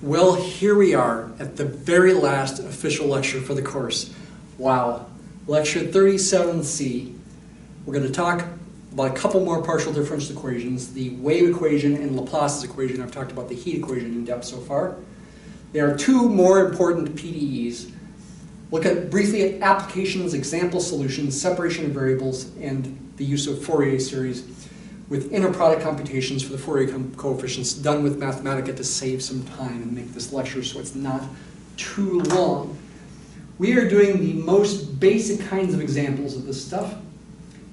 Well, here we are at the very last official lecture for the course. Wow. Lecture 37C. We're going to talk about a couple more partial differential equations, the wave equation and Laplace's equation. I've talked about the heat equation in depth so far. There are two more important PDEs. Look at briefly at applications, example solutions, separation of variables, and the use of Fourier series with inner product computations for the Fourier coefficients done with Mathematica to save some time and make this lecture so it's not too long. We are doing the most basic kinds of examples of this stuff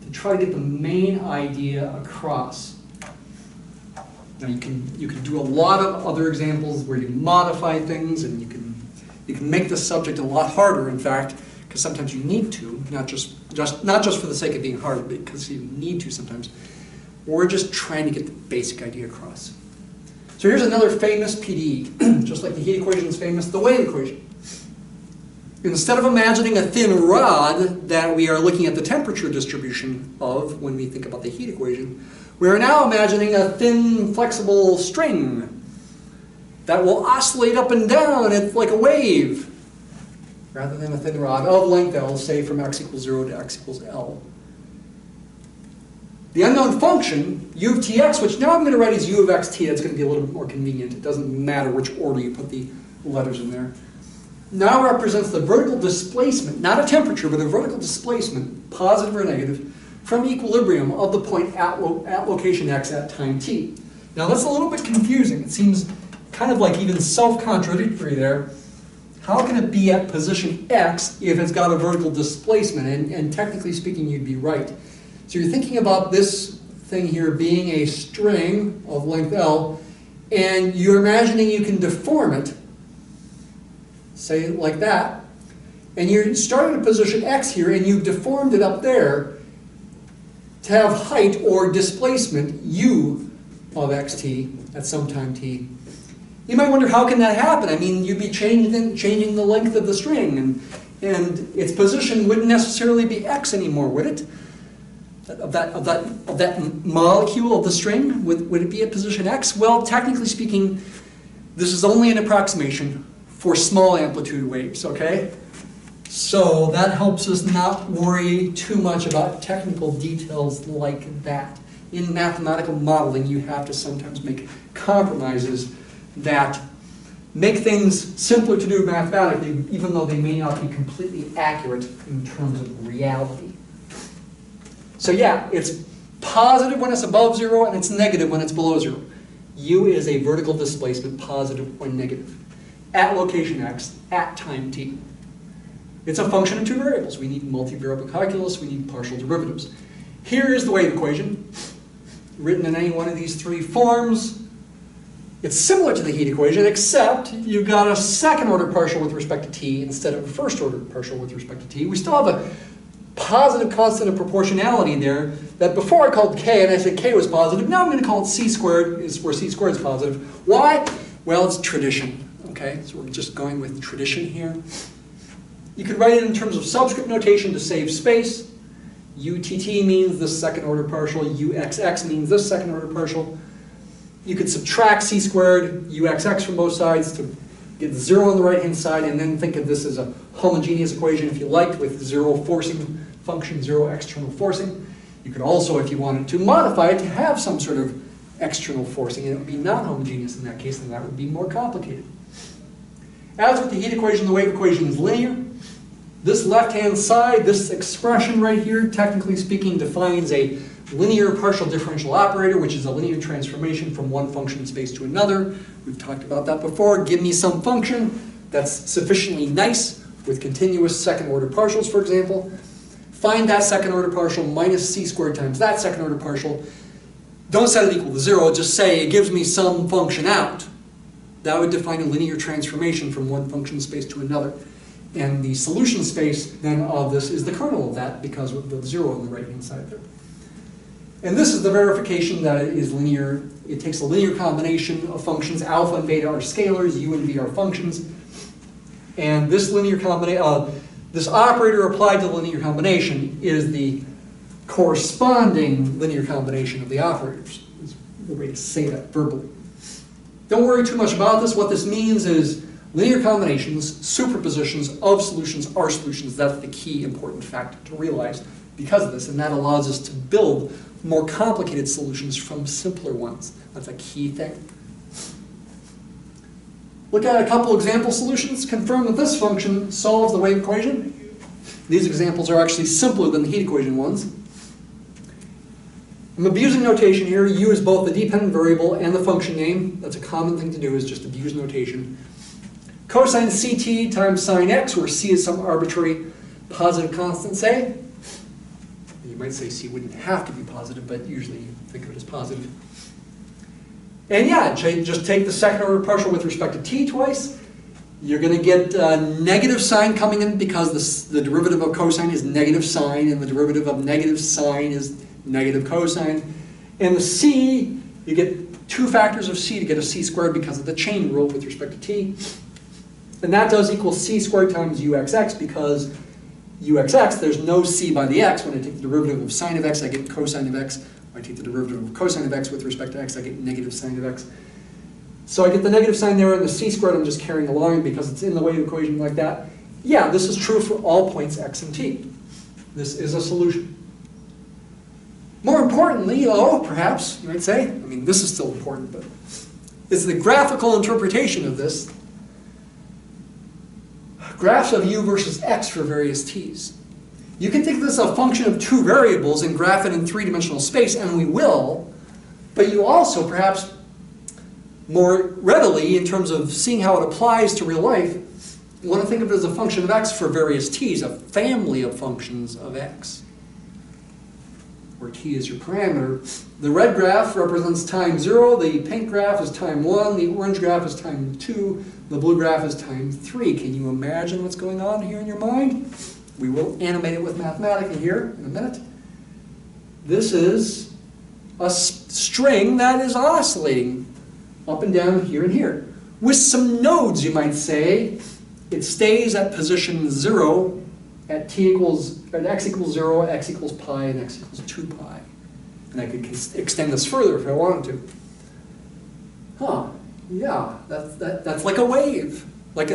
to try to get the main idea across. Now you can do a lot of other examples where you modify things, and you can make the subject a lot harder, in fact, because sometimes you need to, not just for the sake of being hard, but because you need to sometimes. We're just trying to get the basic idea across. So here's another famous PDE, just like the heat equation is famous, the wave equation. Instead of imagining a thin rod that we are looking at the temperature distribution of when we think about the heat equation, we are now imagining a thin, flexible string that will oscillate up and down. It's like a wave, rather than a thin rod of length L, say from x equals 0 to x equals L. The unknown function, u of tx, which now I'm going to write as u of xt, that's going to be a little bit more convenient. It doesn't matter which order you put the letters in there. Now represents the vertical displacement, not a temperature, but a vertical displacement, positive or negative, from equilibrium of the point at location x at time t. Now that's a little bit confusing. It seems kind of like even self-contradictory there. How can it be at position x if it's got a vertical displacement? And technically speaking, you'd be right. So you're thinking about this thing here being a string of length L, and you're imagining you can deform it, say like that, and you're starting at position x here, and you've deformed it up there to have height or displacement u of xt at some time t. You might wonder, how can that happen? I mean, you'd be changing the length of the string, and its position wouldn't necessarily be x anymore, would it? Of that molecule of the string, would it be at position x? Well, technically speaking, this is only an approximation for small amplitude waves, okay? So that helps us not worry too much about technical details like that. In mathematical modeling, you have to sometimes make compromises that make things simpler to do mathematically, even though they may not be completely accurate in terms of reality. So yeah, it's positive when it's above 0, and it's negative when it's below 0. U is a vertical displacement, positive or negative, at location x, at time t. It's a function of two variables. We need multivariable calculus, we need partial derivatives. Here is the wave equation, written in any one of these three forms. It's similar to the heat equation, except you've got a second order partial with respect to t instead of a first order partial with respect to t. We still have a positive constant of proportionality there that before I called k, and I said k was positive. Now I'm going to call it c squared, is where c squared is positive. Why? Well, it's tradition. Okay, so we're just going with tradition here. You could write it in terms of subscript notation to save space. UTT means this second order partial. UXX means this second order partial. You could subtract c squared, UXX from both sides to get 0 on the right-hand side, and then think of this as a homogeneous equation, if you liked, with 0 forcing function, 0 external forcing. You could also, if you wanted to, modify it to have some sort of external forcing, and it would be non-homogeneous in that case, and that would be more complicated. As with the heat equation, the wave equation is linear. This left-hand side, this expression right here, technically speaking, defines a linear partial differential operator, which is a linear transformation from one function in space to another. We've talked about that before. Give me some function that's sufficiently nice with continuous second order partials, for example. Find that second order partial minus c squared times that second order partial. Don't set it equal to 0, just say it gives me some function out. That would define a linear transformation from one function space to another. And the solution space then of this is the kernel of that, because of the 0 on the right-hand side there. And this is the verification that it is linear. It takes a linear combination of functions. Alpha and beta are scalars, u and v are functions. And this linear combination, this operator applied to the linear combination is the corresponding linear combination of the operators. Is the way to say that verbally. Don't worry too much about this. What this means is linear combinations, superpositions of solutions are solutions. That's the key important fact to realize because of this, and that allows us to build more complicated solutions from simpler ones. That's a key thing. Look at a couple example solutions. Confirm that this function solves the wave equation. These examples are actually simpler than the heat equation ones. I'm abusing notation here. U is both the dependent variable and the function name. That's a common thing to do, is just abuse notation. Cosine ct times sine x, where c is some arbitrary positive constant, say. You might say c wouldn't have to be positive, but usually you think of it as positive. And yeah, just take the second order partial with respect to t twice. You're going to get negative sine coming in because the derivative of cosine is negative sine, and the derivative of negative sine is negative cosine. And the c, you get two factors of c to get a c squared because of the chain rule with respect to t. And that does equal c squared times uxx, because uxx, there's no c by the x. When I take the derivative of sine of x, I get cosine of x. When I take the derivative of cosine of x with respect to x, I get negative sine of x. So I get the negative sign there, and the c squared I'm just carrying along because it's in the wave equation like that. Yeah, this is true for all points x and t. This is a solution. More importantly, perhaps, you might say, I mean, this is still important, but it's the graphical interpretation of this. Graphs of u versus x for various t's. You can think of this as a function of two variables and graph it in three-dimensional space, and we will, but you also, perhaps more readily, in terms of seeing how it applies to real life, you want to think of it as a function of x for various t's, a family of functions of x, where t is your parameter. The red graph represents time 0, the pink graph is time 1, the orange graph is time 2, the blue graph is time 3. Can you imagine what's going on here in your mind? We will animate it with Mathematica here in a minute. This is a string that is oscillating up and down here and here. With some nodes, you might say. It stays at position 0 at x equals 0, x equals pi, and x equals 2 pi. And I could extend this further if I wanted to. Huh, yeah, that's like a wave. Like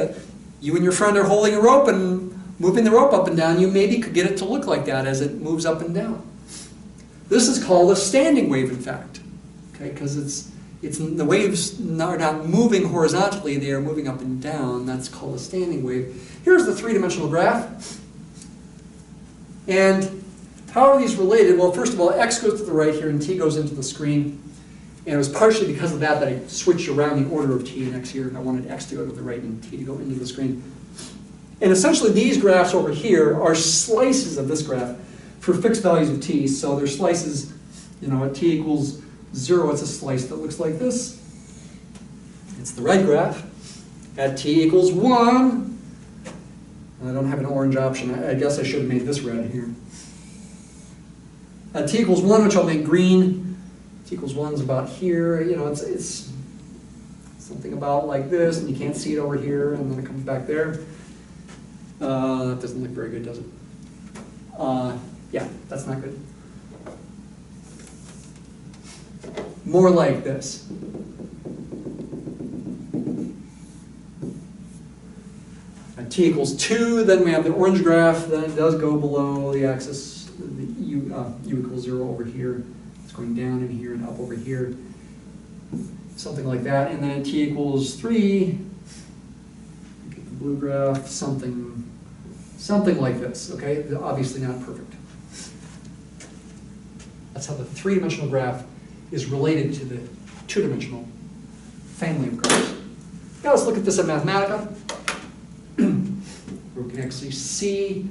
you and your friend are holding a rope and moving the rope up and down. You maybe could get it to look like that as it moves up and down. This is called a standing wave, in fact, okay, because the waves are not moving horizontally, they are moving up and down. That's called a standing wave. Here's the three-dimensional graph. And how are these related? Well, first of all, x goes to the right here and t goes into the screen. And it was partially because of that I switched around the order of t and x here. I wanted x to go to the right and t to go into the screen. And essentially these graphs over here are slices of this graph for fixed values of t. So they're slices, at t equals 0, it's a slice that looks like this. It's the right graph. At t equals 1, I don't have an orange option. I guess I should have made this red here. At t equals 1, which I'll make green, t equals 1 is about here. It's something about like this, and you can't see it over here, and then it comes back there. That doesn't look very good, does it? Yeah, that's not good. More like this. At t equals 2, then we have the orange graph. Then it does go below the axis, the u equals 0 over here. It's going down in here and up over here. Something like that. And then at t equals 3, get the blue graph, something like this. Okay, obviously not perfect. That's how the three-dimensional graph is related to the two-dimensional family of graphs. Now let's look at this in Mathematica. We can actually see,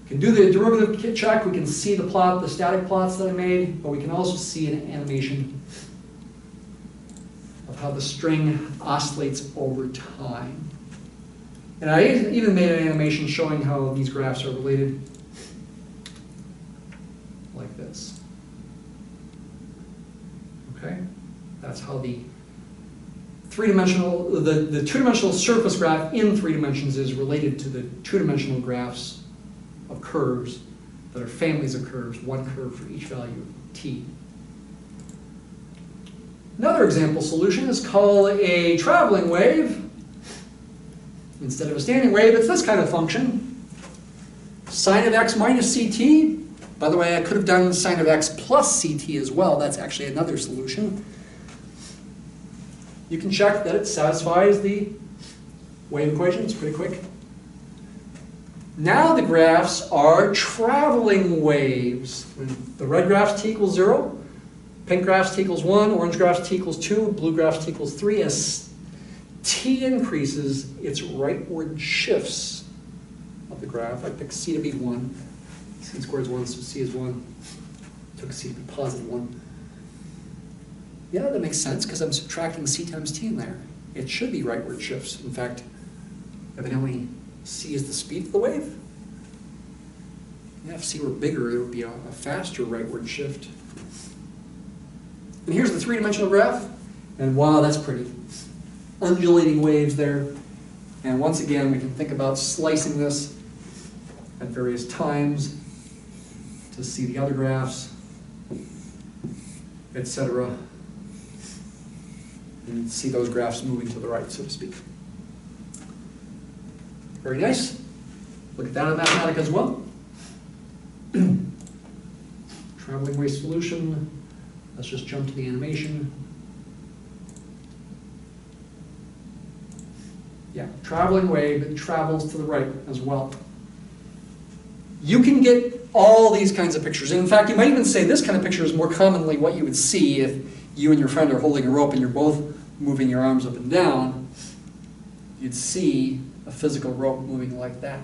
we can do the derivative check, we can see the plot, the static plots that I made, but we can also see an animation of how the string oscillates over time. And I even made an animation showing how these graphs are related, like this. Okay, that's how the three-dimensional, the two-dimensional surface graph in 3 dimensions is related to the two-dimensional graphs of curves that are families of curves, one curve for each value of t. Another example solution is called a traveling wave. Instead of a standing wave, it's this kind of function. Sine of x minus ct. By the way, I could have done sine of x plus ct as well. That's actually another solution. You can check that it satisfies the wave equation. It's pretty quick. Now the graphs are traveling waves. When the red graphs t equals 0, pink graphs t equals 1, orange graphs t equals 2, blue graphs t equals 3. As t increases, its rightward shifts of the graph. I picked c to be 1. C squared is 1, so c is 1. Took c to be positive 1. Yeah, that makes sense because I'm subtracting c times t in there. It should be rightward shifts. In fact, evidently c is the speed of the wave. Yeah, if c were bigger, it would be a faster rightward shift. And here's the three-dimensional graph. And wow, that's pretty. Undulating waves there. And once again, we can think about slicing this at various times to see the other graphs, etc. And see those graphs moving to the right, so to speak. Very nice. Look at that in Mathematica as well. Traveling wave solution. Let's just jump to the animation. Yeah, traveling wave, it travels to the right as well. You can get all these kinds of pictures. And in fact, you might even say this kind of picture is more commonly what you would see if you and your friend are holding a rope and you're both moving your arms up and down. You'd see a physical rope moving like that.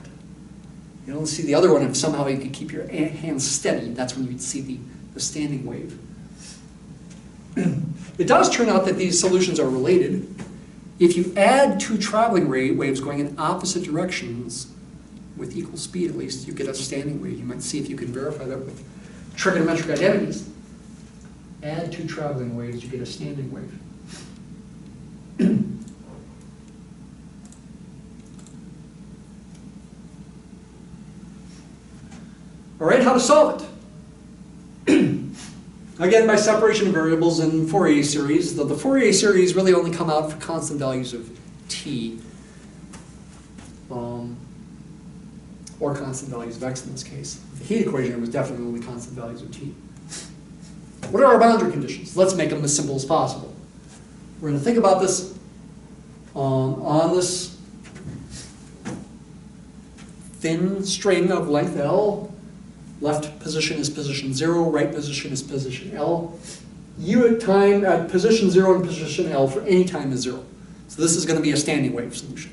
You don't see the other one if somehow you could keep your hands steady. That's when you'd see the standing wave. It does turn out that these solutions are related. If you add two traveling waves going in opposite directions, with equal speed at least, you get a standing wave. You might see if you can verify that with trigonometric identities. Add two traveling waves, you get a standing wave. All right, how to solve it? Again, by separation of variables in Fourier series. The Fourier series really only come out for constant values of t, or constant values of x in this case. The heat equation was definitely only constant values of t. What are our boundary conditions? Let's make them as simple as possible. We're going to think about this on this thin string of length L. Left position is position 0, right position is position L. U at position 0 and position L for any time is 0. So this is going to be a standing wave solution.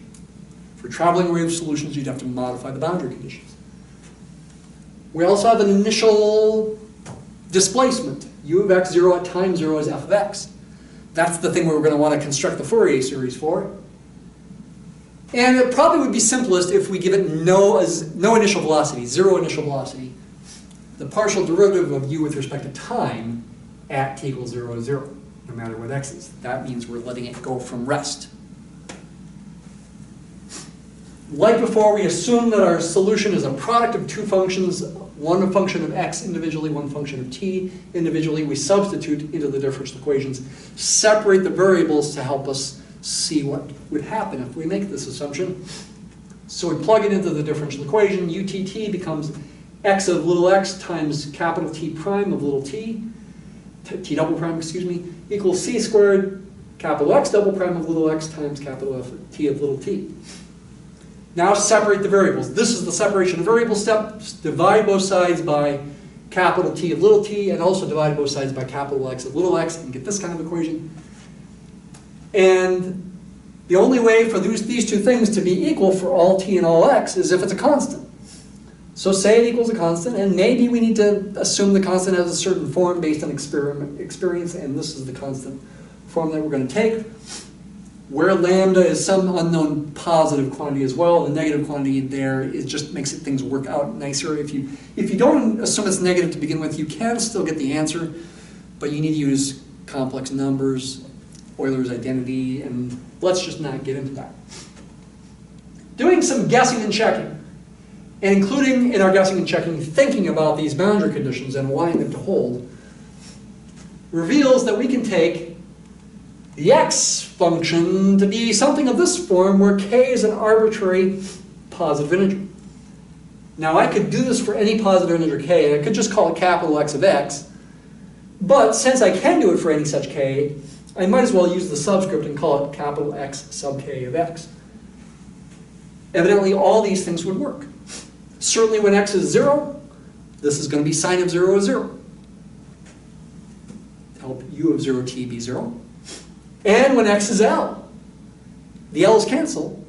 For traveling wave solutions, you'd have to modify the boundary conditions. We also have an initial displacement. U of x 0 at time 0 is f of x. That's the thing we're going to want to construct the Fourier series for. And it probably would be simplest if we give it no initial velocity, 0 initial velocity. The partial derivative of u with respect to time at t equals 0 to 0, no matter what x is. That means we're letting it go from rest. Like before, we assume that our solution is a product of two functions, one a function of x individually, one function of t individually. We substitute into the differential equations, separate the variables to help us see what would happen if we make this assumption. So we plug it into the differential equation. UTT becomes x of little x times capital T prime of little t, t double prime, excuse me, equals c squared capital X double prime of little x times capital F t of little t. Now separate the variables. This is the separation of variables step. Divide both sides by capital T of little t, and also divide both sides by capital X of little x, and get this kind of equation. And the only way for these two things to be equal for all t and all x is if it's a constant. So say it equals a constant, and maybe we need to assume the constant has a certain form based on experience, and this is the constant form that we're going to take. Where lambda is some unknown positive quantity as well, the negative quantity there, it just makes things work out nicer. If you don't assume it's negative to begin with, you can still get the answer, but you need to use complex numbers, Euler's identity, and let's just not get into that. Doing some guessing and checking, and including in our guessing and checking thinking about these boundary conditions and wanting them to hold, reveals that we can take the x function to be something of this form where k is an arbitrary positive integer. Now I could do this for any positive integer k, and I could just call it capital X of x, but since I can do it for any such k, I might as well use the subscript and call it capital X sub k of x. Evidently all these things would work. Certainly when x is 0, this is going to be sine of 0 is 0. Help u of 0t be 0. And when x is L, the L's cancel.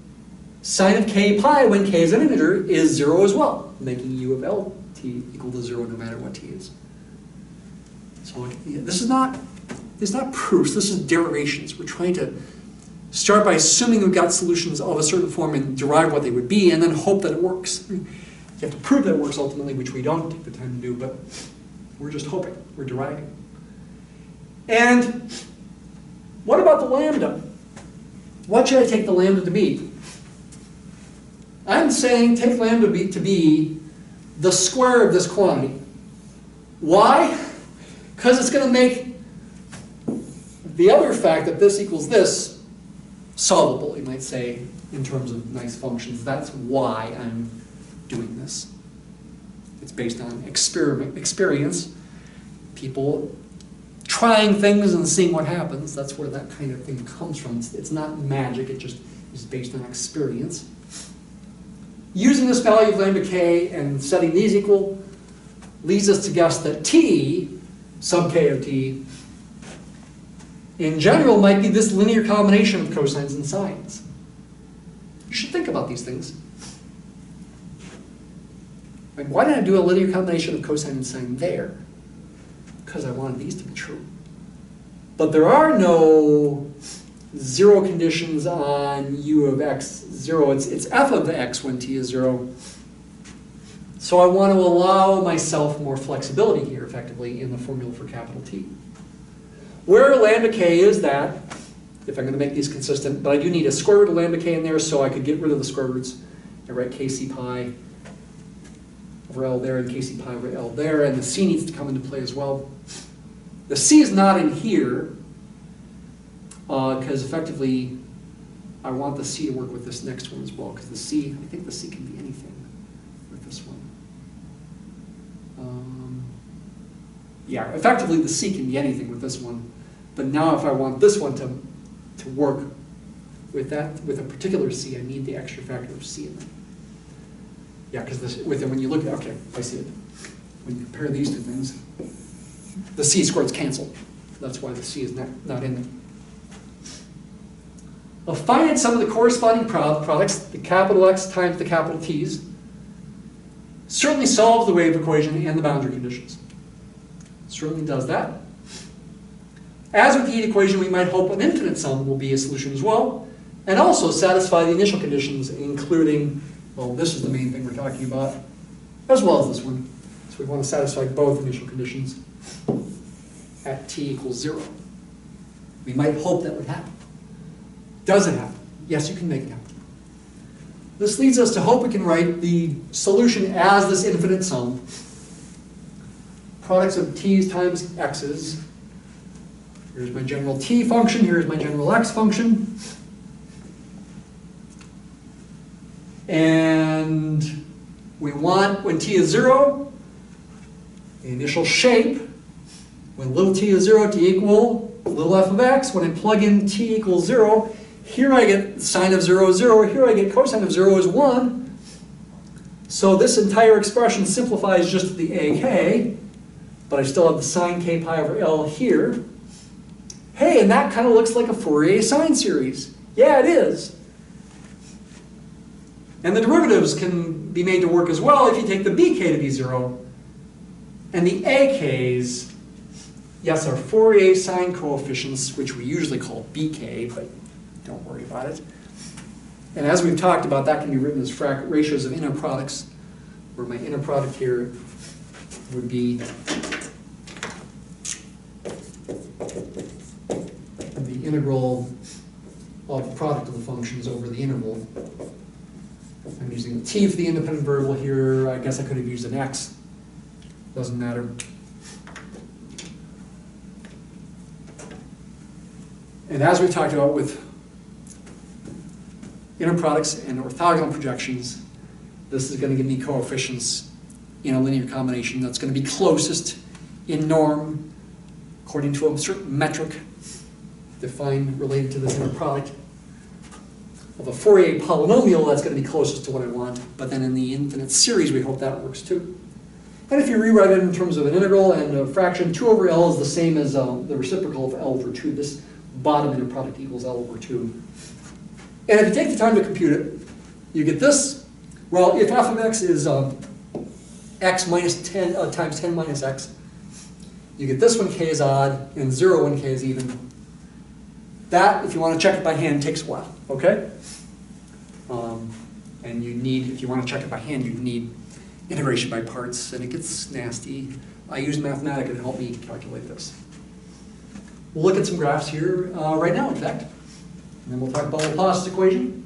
Sine of k pi when k is an integer is 0 as well, making u of Lt equal to 0 no matter what t is. So this is not proofs, this is derivations. We're trying to start by assuming we've got solutions of a certain form and derive what they would be, and then hope that it works. You have to prove that it works ultimately, which we don't take the time to do, but we're just hoping, we're deriving. And what about the lambda? What should I take the lambda to be? I'm saying take lambda to be the square of this quantity. Why? Because it's going to make the other fact that this equals this solvable, you might say, in terms of nice functions. That's why I'm doing this. It's based on experience. People trying things and seeing what happens. That's where that kind of thing comes from. It's not magic, it just is based on experience. Using this value of lambda k and setting these equal leads us to guess that t, sub k of t, in general might be this linear combination of cosines and sines. You should think about these things. Like, why did I do a linear combination of cosine and sine there? Because I wanted these to be true. But there are no 0 conditions on u of x 0. It's f of x when t is 0. So I want to allow myself more flexibility here, effectively, in the formula for capital T. Where lambda k is that, if I'm going to make these consistent, but I do need a square root of lambda k in there, so I could get rid of the square roots. I write kc pi over L there and kc pi over L there, and the c needs to come into play as well. The c is not in here, because effectively I want the c to work with this next one as well, because the c, I think the c can be anything with this one. Yeah, effectively the c can be anything with this one, but now if I want this one to work with that, with a particular c, I need the extra factor of c in there. Yeah, because when you look at, okay, I see it. When you compare these two things, the c squareds cancel. That's why the c is not in there. A finite sum of the corresponding products, the capital X times the capital T's, certainly solves the wave equation and the boundary conditions. Certainly does that. As with the heat equation, we might hope an infinite sum will be a solution as well, and also satisfy the initial conditions, including, well, this is the main thing we're talking about, as well as this one. So we want to satisfy both initial conditions at t equals 0. We might hope that would happen. Does it happen? Yes, you can make it happen. This leads us to hope we can write the solution as this infinite sum. Products of t's times x's. Here's my general t function, here's my general x function. And we want, when t is 0, the initial shape, when little t is 0 to equal little f of x. When I plug in t equals 0, here I get sine of 0 is 0, here I get cosine of 0 is 1. So this entire expression simplifies just to the ak, but I still have the sine k pi over L here. Hey, and that kind of looks like a Fourier sine series. Yeah, it is. And the derivatives can be made to work as well if you take the bk to be 0. And the ak's, yes, are Fourier sine coefficients, which we usually call bk, but don't worry about it. And as we've talked about, that can be written as ratios of inner products, where my inner product here would be the integral of the product of the functions over the interval. I'm using t for the independent variable here. I guess I could have used an x. Doesn't matter. And as we talked about with inner products and orthogonal projections, this is going to give me coefficients in a linear combination that's going to be closest in norm according to a certain metric defined related to this inner product of a Fourier polynomial that's going to be closest to what I want. But then in the infinite series, we hope that works too. And if you rewrite it in terms of an integral and a fraction, 2 over L is the same as the reciprocal of L over 2. This bottom inner product equals L over 2. And if you take the time to compute it, you get this. Well, if f of x is x minus 10 times 10 minus x, you get this when k is odd and 0 when k is even. That, if you want to check it by hand, takes a while, okay? And you need, if you want to check it by hand, you need integration by parts, and it gets nasty. I use Mathematica to help me calculate this. We'll look at some graphs here right now, in fact. And then we'll talk about Laplace's equation.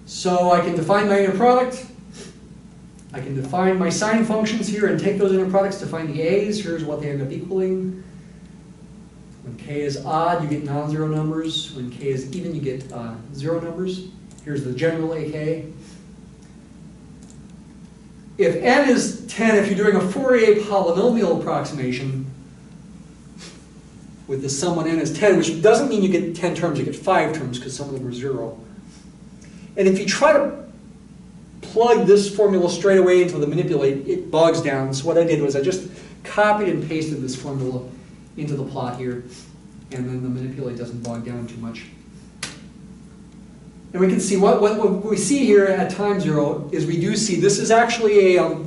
So I can define my inner product. I can define my sine functions here and take those inner products to find the a's. Here's what they end up equaling. When k is odd, you get non-zero numbers. When k is even, you get 0 numbers. Here's the general AK. If n is 10, if you're doing a Fourier polynomial approximation with the sum when n is 10, which doesn't mean you get 10 terms, you get 5 terms because some of them are 0. And if you try to plug this formula straight away into the manipulate, it bogs down. So what I did was I just copied and pasted this formula into the plot here, and then the manipulate doesn't bog down too much. And we can see what we see here at time 0 is we do see this is actually a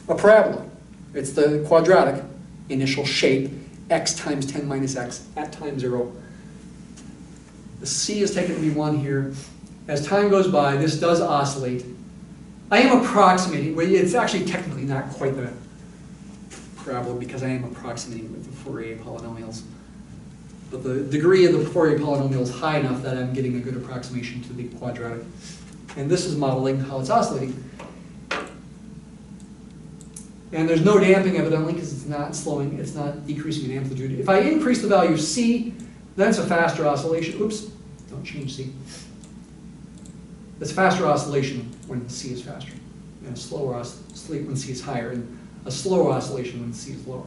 parabola. It's the quadratic initial shape, x times 10 minus x at time 0. The c is taken to be 1 here. As time goes by, this does oscillate. I am approximating, well, it's actually technically not quite the parabola because I am approximating with the Fourier polynomials. But the degree of the Fourier polynomial is high enough that I'm getting a good approximation to the quadratic. And this is modeling how it's oscillating. And there's no damping evidently because it's not slowing, it's not decreasing in amplitude. If I increase the value of c, then it's a faster oscillation. Oops, don't change c. It's faster oscillation when c is faster, and a slower oscillation when c is higher, and a slower oscillation when c is lower.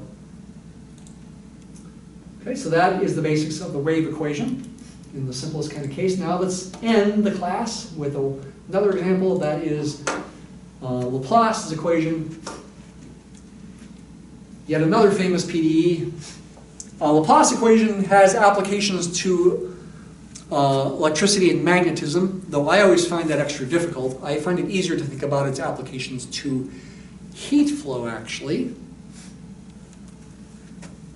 Okay, so that is the basics of the wave equation in the simplest kind of case. Now let's end the class with another example that is Laplace's equation. Yet another famous PDE. Laplace equation has applications to electricity and magnetism, though I always find that extra difficult. I find it easier to think about its applications to heat flow, actually.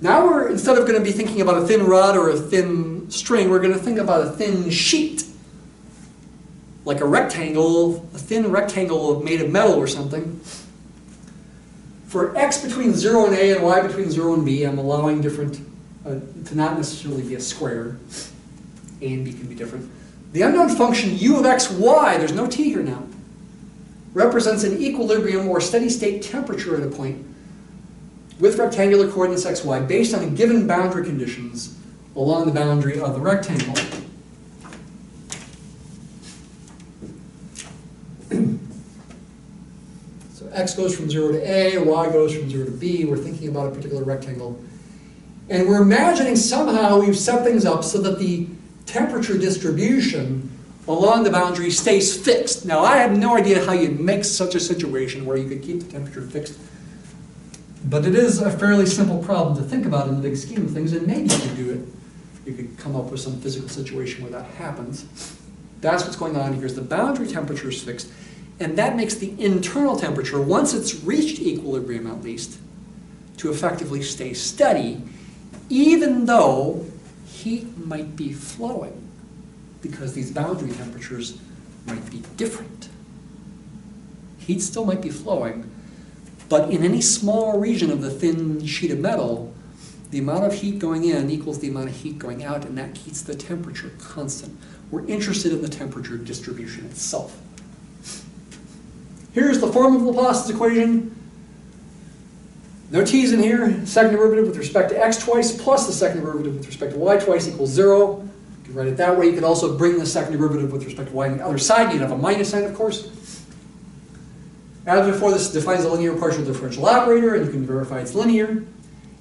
Now we're, instead of going to be thinking about a thin rod or a thin string, we're going to think about a thin sheet. Like a rectangle, a thin rectangle made of metal or something. For x between 0 and a and y between 0 and b, I'm allowing different, to not necessarily be a square. A and b can be different. The unknown function u of x, y, there's no t here now, represents an equilibrium or steady state temperature at a point with rectangular coordinates x, y based on given boundary conditions along the boundary of the rectangle. So x goes from 0 to a, y goes from 0 to b. We're thinking about a particular rectangle. And we're imagining somehow we've set things up so that the temperature distribution along the boundary stays fixed. Now, I have no idea how you'd make such a situation where you could keep the temperature fixed. But it is a fairly simple problem to think about in the big scheme of things, and maybe you could do it. You could come up with some physical situation where that happens. That's what's going on here, is the boundary temperature is fixed, and that makes the internal temperature, once it's reached equilibrium at least, to effectively stay steady, even though heat might be flowing, because these boundary temperatures might be different. Heat still might be flowing, but in any small region of the thin sheet of metal, the amount of heat going in equals the amount of heat going out, and that keeps the temperature constant. We're interested in the temperature distribution itself. Here's the form of Laplace's equation. No t's in here. Second derivative with respect to x twice plus the second derivative with respect to y twice equals 0. You can write it that way. You could also bring the second derivative with respect to y on the other side. You'd have a minus sign, of course. As before, this defines a linear partial differential operator, and you can verify it's linear.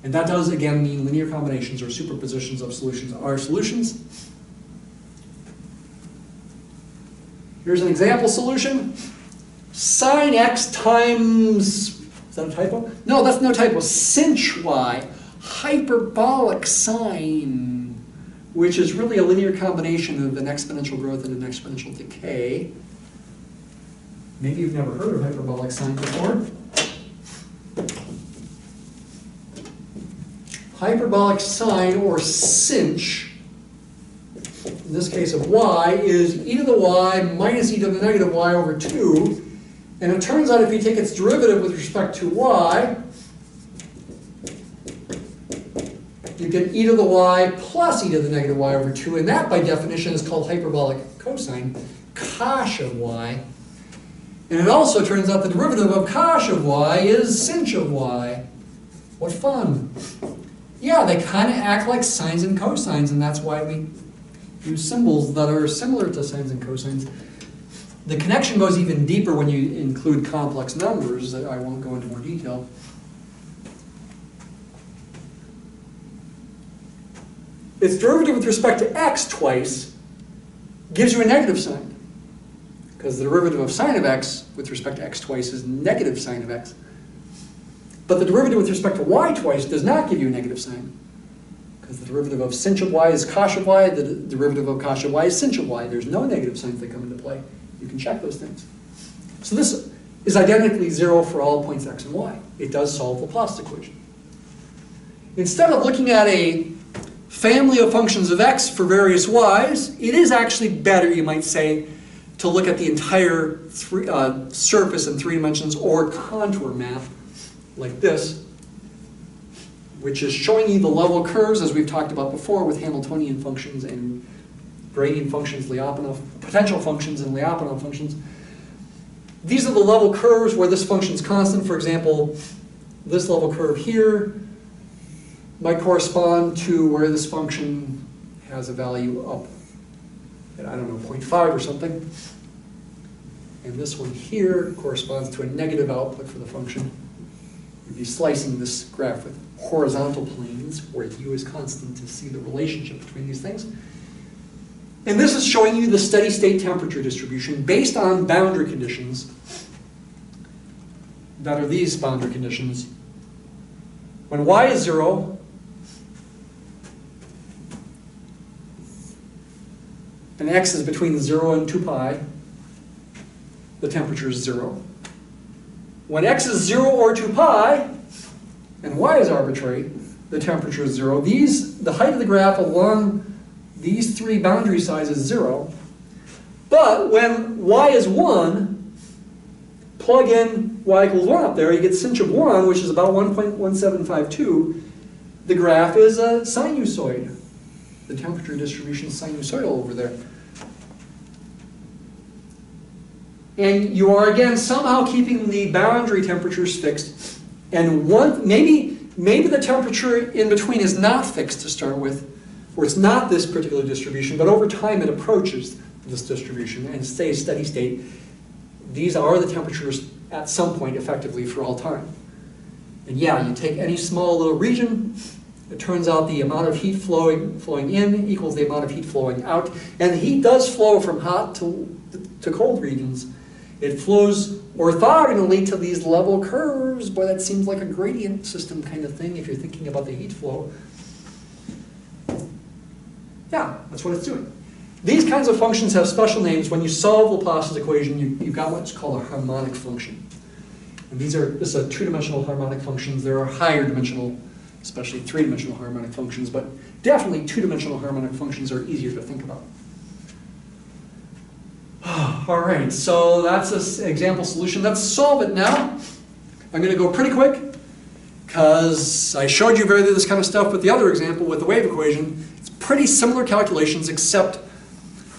And that does, again, mean linear combinations or superpositions of solutions are solutions. Here's an example solution. Sine x times, is that a typo? No, that's no typo. Sinh y, hyperbolic sine, which is really a linear combination of an exponential growth and an exponential decay. Maybe you've never heard of hyperbolic sine before. Hyperbolic sine, or sinh, in this case of y, is e to the y minus e to the negative y over 2. And it turns out if you take its derivative with respect to y, you get e to the y plus e to the negative y over 2. And that, by definition, is called hyperbolic cosine, cosh of y. And it also turns out the derivative of cosh of y is sinh of y. What fun. Yeah, they kind of act like sines and cosines, and that's why we use symbols that are similar to sines and cosines. The connection goes even deeper when you include complex numbers that I won't go into more detail. Its derivative with respect to x twice gives you a negative sign, because the derivative of sine of x with respect to x twice is negative sine of x. But the derivative with respect to y twice does not give you a negative sign, because the derivative of sinh of y is cosh of y, the derivative of cosh of y is sinh of y. There's no negative signs that come into play. You can check those things. So this is identically 0 for all points x and y. It does solve the Laplace equation. Instead of looking at a family of functions of x for various y's, it is actually better, you might say, to look at the entire surface in 3 dimensions or contour map like this, which is showing you the level curves as we've talked about before with Hamiltonian functions and gradient functions, Lyapunov, potential functions and Lyapunov functions. These are the level curves where this function is constant. For example, this level curve here might correspond to where this function has a value up at, I don't know, 0.5 or something. And this one here corresponds to a negative output for the function. You'd be slicing this graph with horizontal planes where u is constant to see the relationship between these things. And this is showing you the steady state temperature distribution based on boundary conditions that are these boundary conditions. When y is 0, and x is between 0 and 2 pi, the temperature is 0. When x is 0 or 2 pi, and y is arbitrary, the temperature is 0. The height of the graph along these 3 boundary sizes is 0. But when y is 1, plug in y equals 1 up there, you get sinh of 1, which is about 1.1752. The graph is a sinusoid. The temperature distribution is sinusoidal over there. And you are, again, somehow keeping the boundary temperatures fixed. And maybe the temperature in between is not fixed to start with, or it's not this particular distribution, but over time it approaches this distribution and stays steady state. These are the temperatures at some point effectively for all time. And yeah, you take any small little region, it turns out the amount of heat flowing in equals the amount of heat flowing out. And the heat does flow from hot to cold regions. It flows orthogonally to these level curves. Boy, that seems like a gradient system kind of thing if you're thinking about the heat flow. Yeah, that's what it's doing. These kinds of functions have special names. When you solve Laplace's equation, you've got what's called a harmonic function. And this is a 2-dimensional harmonic functions. There are higher dimensional, especially 3-dimensional harmonic functions, but definitely 2-dimensional harmonic functions are easier to think about. All right, so that's an example solution. Let's solve it now. I'm going to go pretty quick because I showed you this kind of stuff with the other example with the wave equation. It's pretty similar calculations except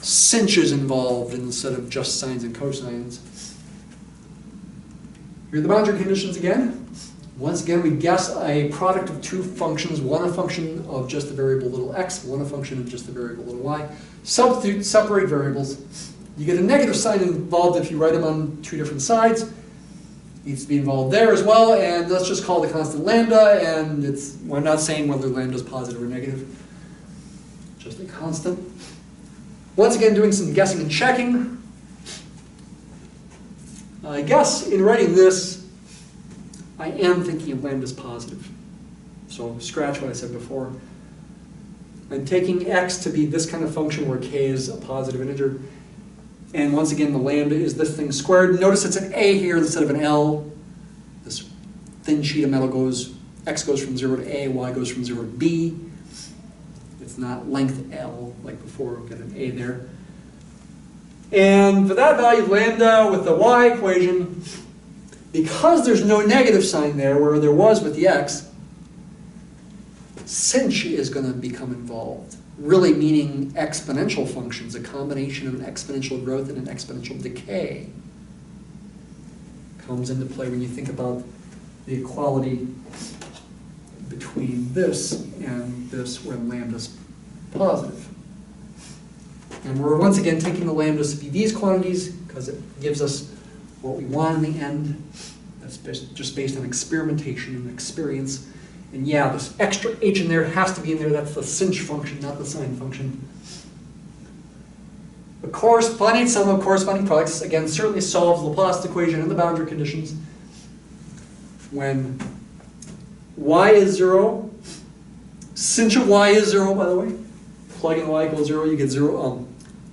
sinh is involved instead of just sines and cosines. Here are the boundary conditions again. Once again, we guess a product of two functions, one a function of just the variable little x, one a function of just the variable little y. Substitute, separate variables. You get a negative sign involved if you write them on two different sides. Needs to be involved there as well, and let's just call the constant lambda, and we're not saying whether lambda is positive or negative, just a constant. Once again, doing some guessing and checking. I guess in writing this, I am thinking of lambda as positive. So scratch what I said before. I'm taking x to be this kind of function where k is a positive integer. And once again, the lambda is this thing squared. Notice it's an a here instead of an L. This thin sheet of metal x goes from 0 to a, y goes from 0 to b. It's not length L like before, we've got an a there. And for that value, lambda with the y equation, because there's no negative sign there where there was with the x, sinh is going to become involved. Really meaning exponential functions, a combination of an exponential growth and an exponential decay comes into play when you think about the equality between this and this when lambda's positive. And we're once again taking the lambdas to be these quantities because it gives us what we want in the end. That's just based on experimentation and experience. And yeah, this extra h in there has to be in there. That's the sinh function, not the sine function. The corresponding sum of corresponding products, again, certainly solves the Laplace equation and the boundary conditions. When y is 0, sinh of y is 0, by the way. Plug in y equals 0, you get 0.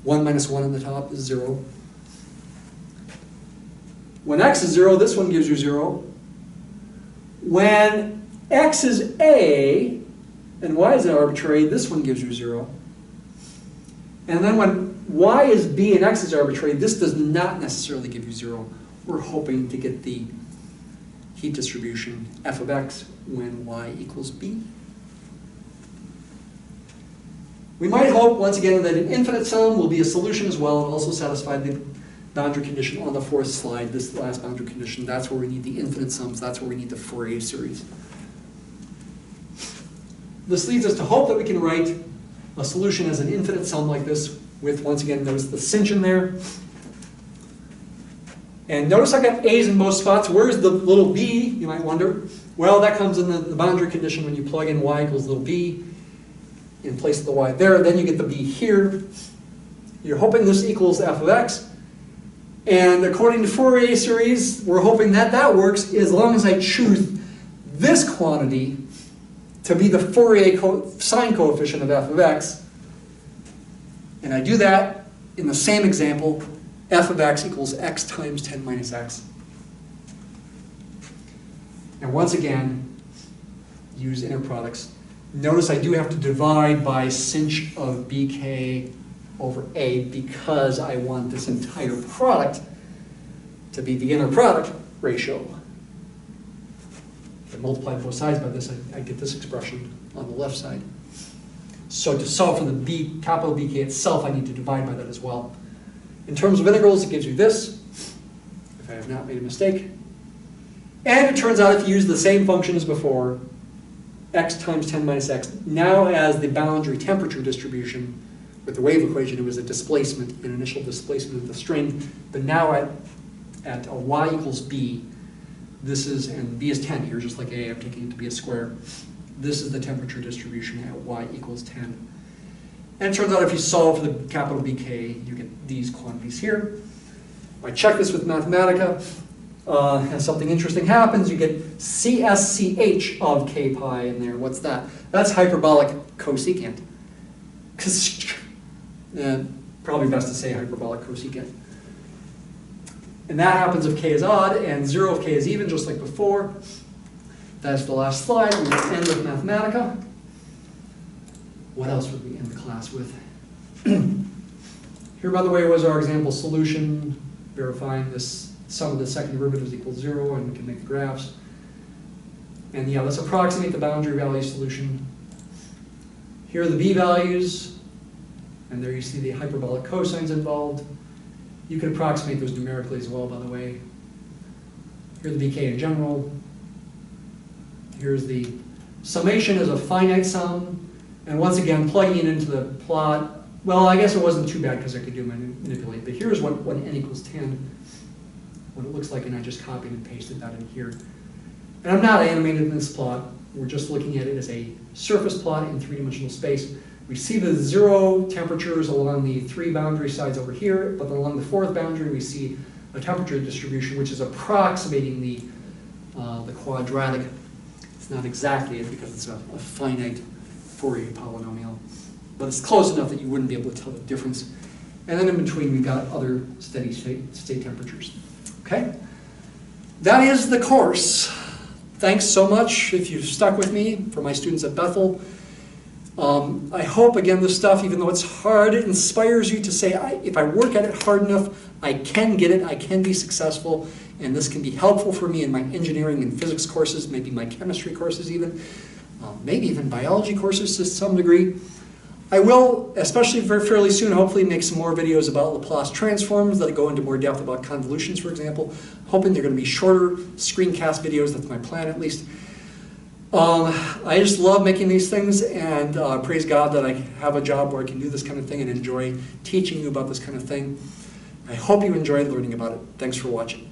1 minus 1 on the top is 0. When x is 0, this one gives you 0. When x is a, and y is arbitrary, this one gives you 0. And then when y is b and x is arbitrary, this does not necessarily give you 0. We're hoping to get the heat distribution f of x when y equals b. We might hope, once again, that an infinite sum will be a solution as well and also satisfy the boundary condition on the fourth slide, this last boundary condition. That's where we need the infinite sums. That's where we need the Fourier series. This leads us to hope that we can write a solution as an infinite sum like this with, once again, notice the sinh in there. And notice I got a's in both spots. Where's the little b, you might wonder? Well, that comes in the boundary condition when you plug in y equals little b in place of the y there. Then you get the b here. You're hoping this equals f of x. And according to Fourier series, we're hoping that that works as long as I choose this quantity to be the Fourier sine coefficient of f of x. And I do that in the same example, f of x equals x times 10 minus x. And once again, use inner products. Notice I do have to divide by sinh of bk over a because I want this entire product to be the inner product ratio. If I multiply both sides by this, I get this expression on the left side. So to solve for the b, capital BK itself, I need to divide by that as well. In terms of integrals, it gives you this, if I have not made a mistake. And it turns out if you use the same function as before, x times 10 minus x, now as the boundary temperature distribution, with the wave equation, it was a displacement, an initial displacement of the string, but now at y equals b, this is, and b is 10 here, just like a, I'm taking it to be a square. This is the temperature distribution at y equals 10. And it turns out if you solve for the capital BK, you get these quantities here. If I check this with Mathematica, and something interesting happens, you get csch of k pi in there. What's that? That's hyperbolic cosecant. Probably best to say hyperbolic cosecant. And that happens if k is odd, and 0 if k is even, just like before. That's the last slide. We're going to end with Mathematica. What else would we end the class with? Here, by the way, was our example solution, verifying this sum of the second derivatives equals 0, and we can make the graphs. And yeah, let's approximate the boundary value solution. Here are the b values, and there you see the hyperbolic cosines involved. You can approximate those numerically as well, by the way. Here are the bk in general. Here's the summation is a finite sum. And once again, plugging it into the plot, well, I guess it wasn't too bad because I could do manipulate. But here's what n equals 10, what it looks like, and I just copied and pasted that in here. And I'm not animated in this plot. We're just looking at it as a surface plot in three-dimensional space. We see the 0 temperatures along the 3 boundary sides over here, but then along the 4th boundary we see a temperature distribution which is approximating the quadratic. It's not exactly it because it's a finite Fourier polynomial, but it's close enough that you wouldn't be able to tell the difference. And then in between we've got other steady state temperatures. Okay? That is the course. Thanks so much if you've stuck with me, for my students at Bethel. I hope, again, this stuff, even though it's hard, it inspires you to say, if I work at it hard enough, I can get it, I can be successful, and this can be helpful for me in my engineering and physics courses, maybe my chemistry courses even, maybe even biology courses to some degree. I will, especially fairly soon, hopefully make some more videos about Laplace transforms that go into more depth about convolutions, for example. Hoping they're going to be shorter screencast videos, that's my plan at least. I just love making these things, and praise God that I have a job where I can do this kind of thing and enjoy teaching you about this kind of thing. I hope you enjoyed learning about it. Thanks for watching.